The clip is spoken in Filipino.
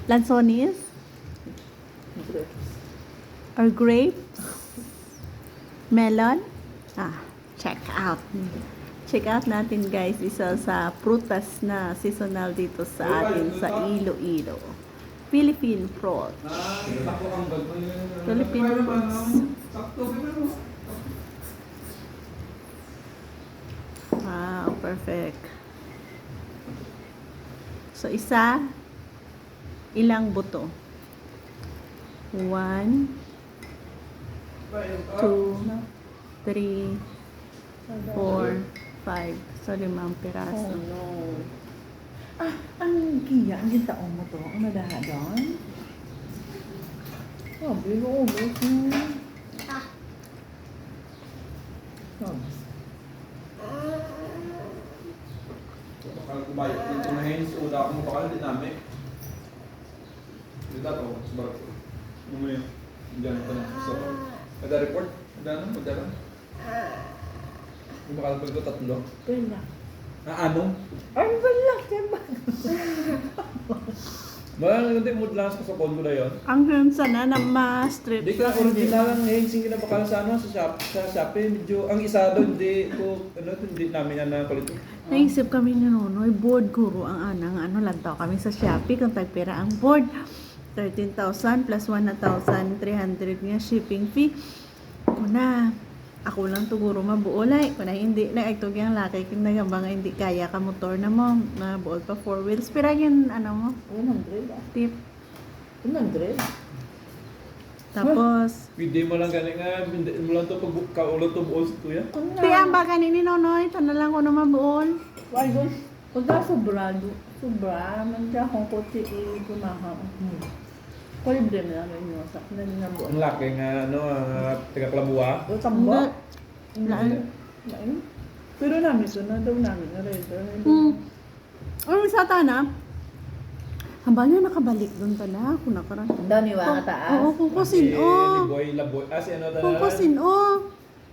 Lansones? Or grapes? Melon? Check out. Check out natin guys, isa sa prutas na seasonal dito sa atin sa Iloilo. Philippine fruit. Philippine fruits. Wow, perfect. So, isa, ilang buto? 1, 2, 3, 4, 5. So, 5 piraso. Oh no. Ang kiya, ang gintaong mo to, ang nadaha doon. Sabi, naubos mo. Bakal kumain dito na hen, so udah ako bakal dinamik. Dito ako, sabag. Umay. Diyan pa na. So, ada report? Ada na, ada na. Yung bakal pag tatlo. Wala. Ano? Ay, wala, diba? Ba, hindi mo lang sa kondo na yon. Ang hansa na na ma-strip. Hindi ka original lang eh, sing bakal sa ano sa Shopee, medyo ang isa doon hindi ko hindi namin na kulit. Naisip kami ni Nonoy, board guro ang anang lantaw kami sa Shopee kung tagpera ang board. 13,000 plus 1,300 nga shipping fee. Kuna, ako lang tuguro mabuolay. Kuna hindi na ito yung laki kung nagambang hindi kaya ka motor na mo. Na buol pa 4 wheels. Pero yun, mo, 100 ah. tip. 100? Tapos, Hindi mo lang gani nga, hindi mo lang to pag kaulo to buos kuya. piyang ba kanini Nonoy? Ito na lang ko na mabuol. Why yun? Kung da sobra, man dyan kung kotse i-pumaha. Kalibre na lang yung sak na ninabuan. Ang laki nga ano, taga Kalabua. O, samba? Lain. Lain? Pero namin ito na daw namin na rin. Ano sa tana? Hamba niya nakabalik doon tala. Kung nakarang. Ang dami wa taas. Oo, kukusin. Si Oh. Boy Laboy. Si ano Kukusin. Oh.